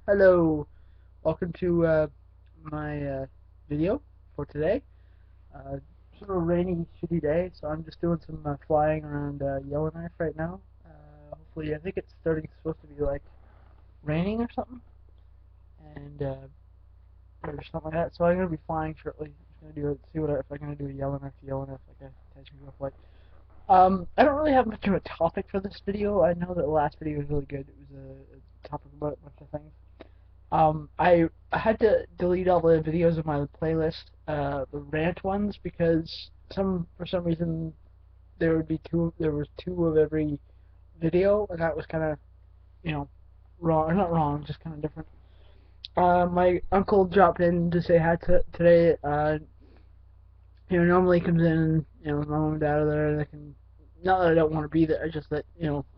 Hello, welcome to my video for today. Uh, Sort of a rainy, shitty day, so I'm just doing some flying around Yellowknife right now. Hopefully, I think it's supposed to be like raining or something, and or something like that. So I'm gonna be flying shortly. I'm gonna do it. See if I'm gonna do a Yellowknife, like a Tasmania flight. I don't really have much of a topic for this video. I know that the last video was really good. It was a topic about a bunch of things. I had to delete all the videos of my playlist, the rant ones, because for some reason there was two of every video, and that was kind of, wrong, or not wrong, just kind of different. My uncle dropped in to say hi today. Normally comes in, and, my mom and dad are there. They can, not that I don't want to be there, just that,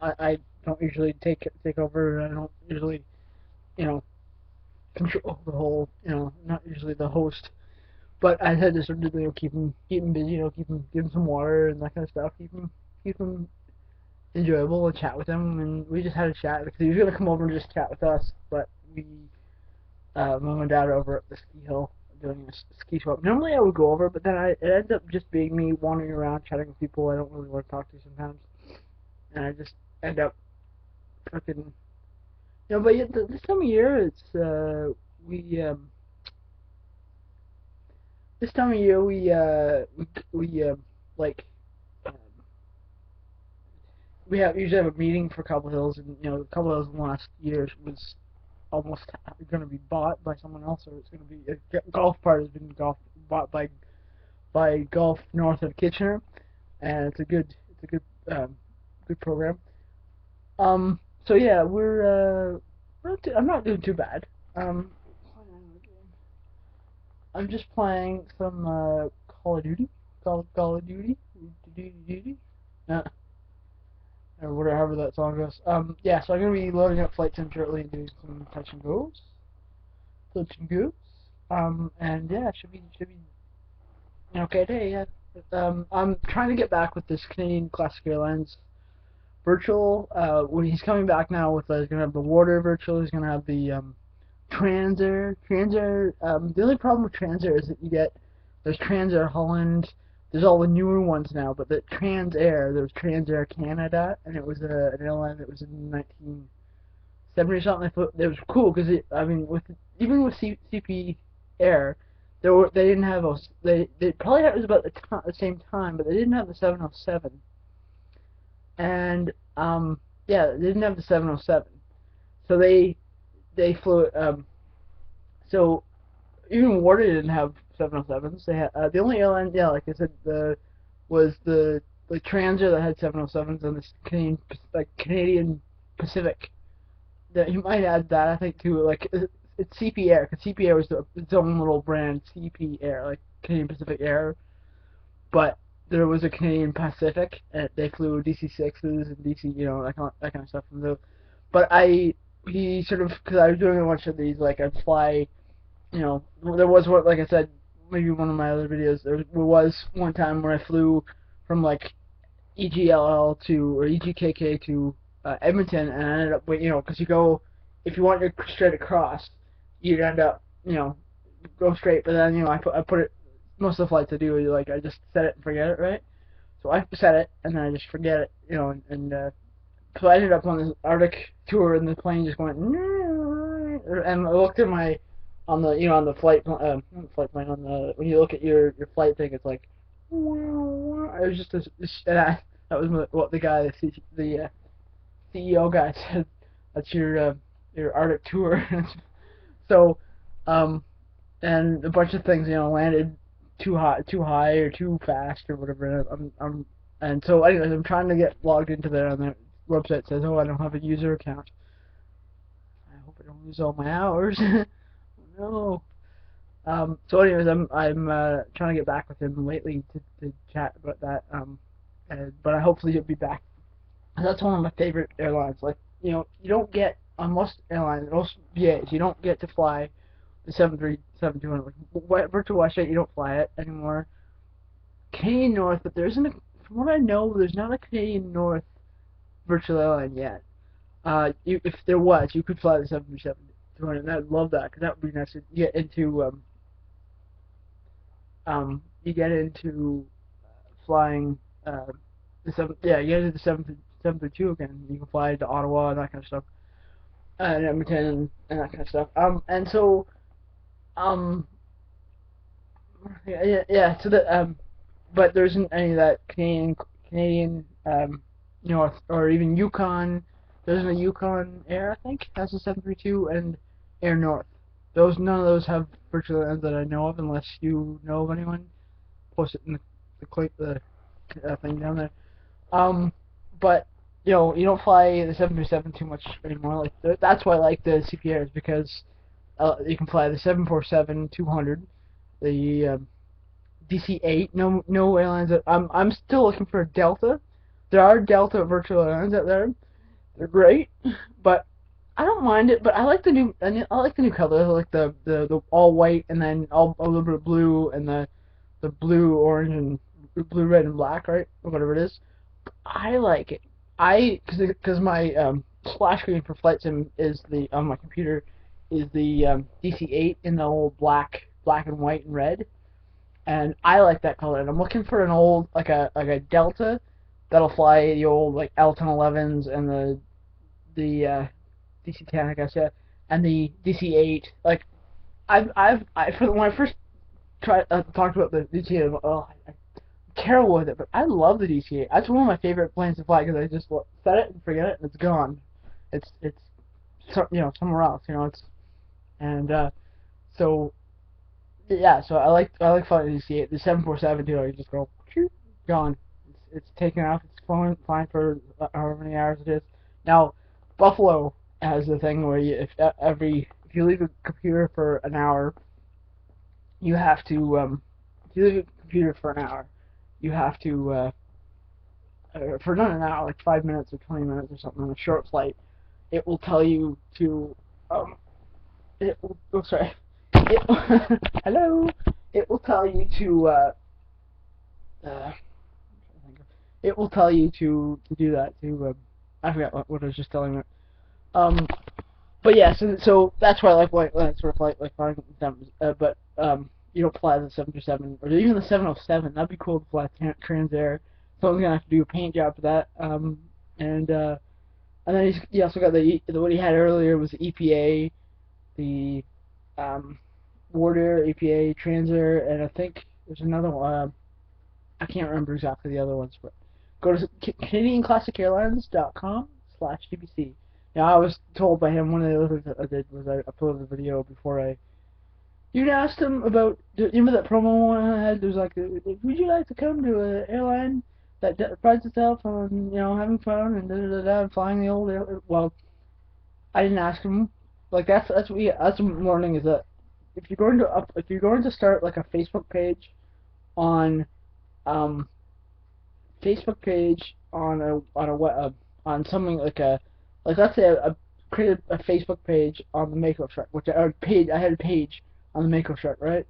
I don't usually take over. I don't usually, you know, control the whole, not usually the host. But I had to sort of, keep him busy, give him some water and that kind of stuff, keep him enjoyable and chat with him. And we just had a chat because he was gonna come over and just chat with us, but mom and dad are over at the ski hill doing a ski swap. Normally I would go over, but then it ended up just being me wandering around chatting with people I don't really want to talk to sometimes, and I just end up fucking, But yeah, this time of year, we this time of year we like um, we usually have a meeting for Cobble Hills, and Cobble Hills in the last year was almost going to be bought by someone else, or it's going to be a golf part has been bought by Golf North of Kitchener, and it's a good program. So yeah, I'm not doing too bad. Um, I'm just playing some Call of Duty. Call of Duty. Uh, or whatever that song goes. Yeah, so I'm gonna be loading up Flight Sim shortly and doing some touch and goes. Touch and goes. And yeah, should be an okay day. Yeah. I'm trying to get back with this Canadian Classic Airlines virtual. When he's coming back now with, he's gonna have the Water virtual. He's gonna have the Transair. Transair. The only problem with Transair is that there's Transair Holland. There's all the newer ones now, but the Transair, there was Transair Canada, and it was an airline that was in 1970 or something. I thought it was cool because even with CP Air, they didn't have they probably had it was about the same time, but they didn't have the 707, and yeah, they didn't have the 707, so they flew it. So even Warner didn't have 707s. They had the only airline, yeah, like I said, was the Transair that had 707s, and this Canadian Pacific. That you might add that, I think, too. Like it's CP Air, because CP Air was its own little brand, CP Air, like Canadian Pacific Air. But there was a Canadian Pacific, and they flew DC-6s and DC, that kind of stuff from those. But he sort of, because I was doing a bunch of these, like I'd fly, there was what, like I said, maybe one of my other videos, there was one time where I flew from like EGLL to, or EGKK to Edmonton, and I ended up, because if you want to straight across, you'd end up, go straight, but then, I put it, most of the flights I do, like, I just set it and forget it, right? So I set it, and then I just forget it, so I ended up on this Arctic tour, and the plane just went, and I looked at on the flight plan, when you look at your flight thing, it's like, it was just that was what the guy, the CEO guy said. That's your Arctic tour. So, and a bunch of things, landed too high or too fast or whatever. And so, anyways, I'm trying to get logged into there, and the website says, "Oh, I don't have a user account. I hope I don't lose all my hours." No. So anyways, I'm trying to get back with him lately to chat about that. But I hopefully he'll be back. That's one of my favorite airlines. Like, you don't get on most airlines, most BAs, you don't get to fly the 737-200. Like, virtual Westjet, you don't fly it anymore. Canadian North, but there isn't from what I know, there's not a Canadian North virtual airline yet. if there was, you could fly the 737-200, and I'd love that because that would be nice to get into. You get into flying you get into the 732 again. You can fly to Ottawa and that kind of stuff, and Edmonton and that kind of stuff. And so um, yeah. So that but there isn't any of that Canadian North or even Yukon. There isn't a Yukon Air, I think. That's a 732 and Air North. None of those have virtual ends that I know of, unless you know of anyone. Post it in the thing down there. But you don't fly the 737 too much anymore. Like that's why I like the CPAs, because you can fly the 747-200, the DC-8. No airlines. I'm still looking for a Delta. There are Delta virtual airlines out there. They're great, but I don't mind it. But I like the new. I like the new color. I like the all white and then a little bit of blue and the blue, orange, and blue, red, and black, right? Or whatever it is. I like it. Because my splash screen for Flight Sim is on my computer is the DC-8 in the old black and white and red, and I like that color. And I'm looking for an old like a Delta that'll fly the old like L1011s and the DC-10, I guess, yeah, and the DC-8. Like when I first talked about the DC-8, I'm terrible with it, but I love the DC-8. That's one of my favorite planes to fly because I just set it and forget it and it's gone. It's somewhere else. It's and so yeah. So I like flying the DC-8. The 747 too. I just go gone. It's taken off. It's flying for however many hours it is. Now Buffalo has the thing where if you leave a computer for an hour, you have to if you leave a computer for an hour, you have to for not an hour, like 5 minutes or 20 minutes or something on a short flight. It will tell you to sorry. Hello. It will tell you to it will tell you to do that. I forgot what I was just telling you. But yeah, so that's why I like that sort of flight, like flying them. But you don't fly the 737 or even the 707. That'd be cool to fly Transair. Someone's gonna have to do a paint job for that. And then he also got the what he had earlier was the EPA, the Warder, EPA, Transair, and I think there's another one. I can't remember exactly the other ones, but go to CanadianClassicAirlines.com/DBC. Now, I was told by him, one of the other things I did was I uploaded a video before you'd asked him about, you remember that promo one I had? There was like, would you like to come to an airline that prides itself on, having fun and and flying the old airline? Well, I didn't ask him. Like, that's what I'm learning, is that if you're going to start like a Facebook page on on something like let's say I created a Facebook page on the Mako truck, I had a page on the Mako truck, right?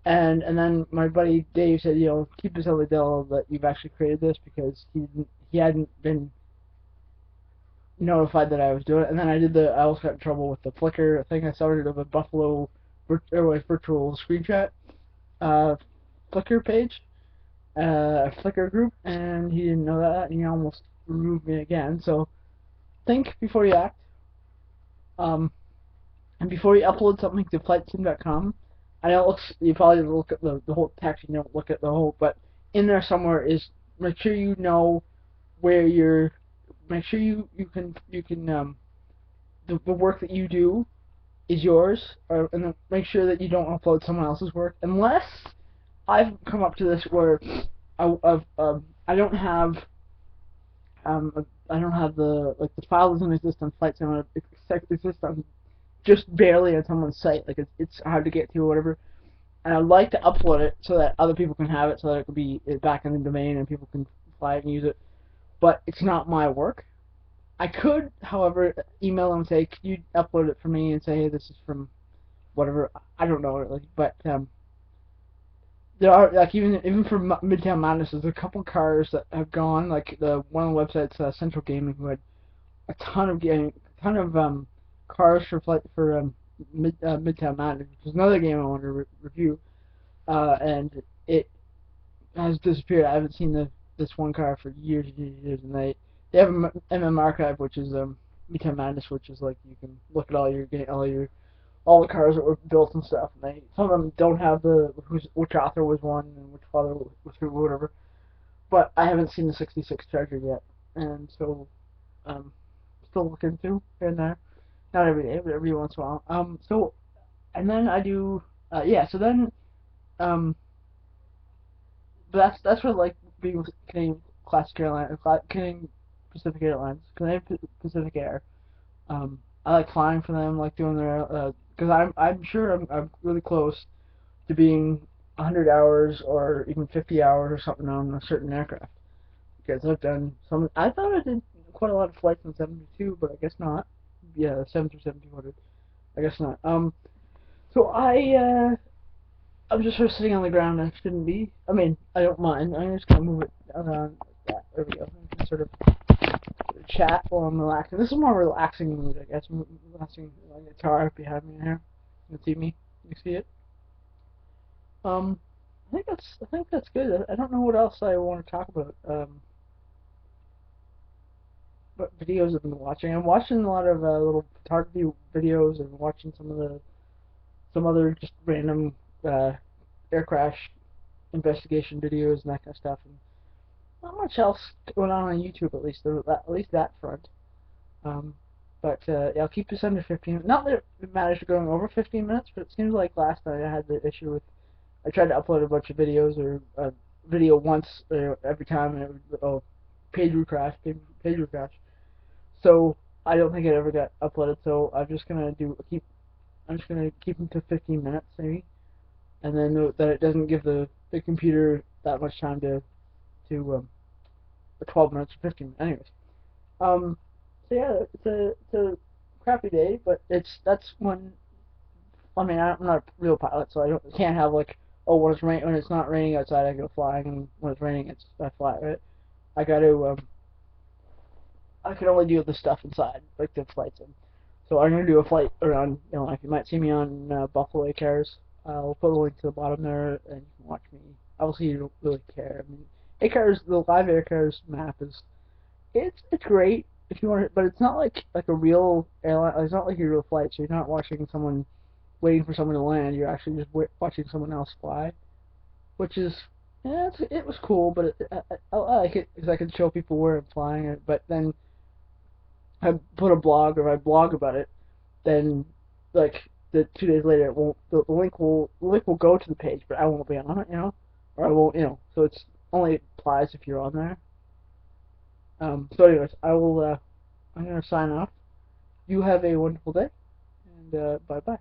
And then my buddy Dave said, keep this on the DL that you've actually created this, because he hadn't been notified that I was doing it. And then I also got in trouble with the Flickr thing I started of a Buffalo Airways virtual screenshot Flickr page, Flickr group, and he didn't know that, and he almost removed me again. So think before you act, and before you upload something to flightsim.com. I know you probably look at the whole text, you don't look at the whole, but in there somewhere is make sure you know where make sure you can the work that you do is yours, and then make sure that you don't upload someone else's work, unless I've come up to this where I don't have the file doesn't exist on Flight Sim, it exists on just barely on someone's site, like it's hard to get to or whatever, and I'd like to upload it so that other people can have it, so that it can be back in the domain and people can fly it and use it, but it's not my work. I could, however, email them and say, can you upload it for me, and say, hey, this is from whatever, I don't know really, but there are, like, even for Midtown Madness, there's a couple cars that have gone, like one of the websites, Central Gaming, who had a ton of ton of cars for Midtown Madness, which is another game I want to review. And it has disappeared. I haven't seen this one car for years and years and years, and they have a MM archive, which is Midtown Madness, which is like you can look at all the cars that were built and stuff. And some of them don't have which author was one and which father was who, whatever. But I haven't seen the '66 Charger yet, and so still looking through here and there. Not every day, but every once in a while. And then I do yeah. So then um but that's what like being with Canadian Classic Airlines, Canadian Pacific Airlines, Canadian Pacific Air. I like flying for them, like doing their because I'm sure I'm really close to being 100 hours or even 50 hours or something on a certain aircraft. Because I've done some. I thought I did quite a lot of flights in 72, but I guess not. Yeah, 737-200. I guess not. So I'm just sort of sitting on the ground and I shouldn't be. I mean, I don't mind. I'm just gonna move it around like that. There we go. I can sort of chat while I'm relaxing. This is more relaxing mood, I guess. Relaxing my guitar behind me here. You can see me. You can see it. I think that's good. I don't know what else I want to talk about. What videos I've been watching. I'm watching a lot of little photography videos and watching some other just random uh, air crash investigation videos and that kind of stuff. And not much else going on YouTube, at least that front. Um, but yeah, I'll keep this under 15. Not that it matters for going over 15 minutes, but it seems like last night I had the issue with I tried to upload a bunch of videos or a video once every time, and it would page would crash, page would crash. So I don't think it ever got uploaded. So I'm just gonna keep them to 15 minutes maybe, and then that it doesn't give the computer that much time to 12 minutes or 15 minutes. Anyways, so yeah, it's a crappy day, but that's when I mean I'm not a real pilot, so can't have like when it's not raining outside I go flying, and when it's raining I fly, right? I got to I can only do the stuff inside, like the flights. And so I'm gonna do a flight around. Like you might see me on Buffalo Acars. I'll put a link to the bottom there, and you can watch me. Obviously, you don't really care. I mean, Acars, the live Acars map it's great if you want it, but it's not like a real airline. It's not like a real flight. So you're not watching someone waiting for someone to land. You're actually just watching someone else fly, which is yeah, it was cool, but I like it because I can show people where I'm flying it. But then I put a blog or I blog about it, then like the 2 days later it won't the link will go to the page, but I won't be on it, or I won't, So it's only applies if you're on there. So anyways, I'm gonna sign off. You have a wonderful day, and bye bye.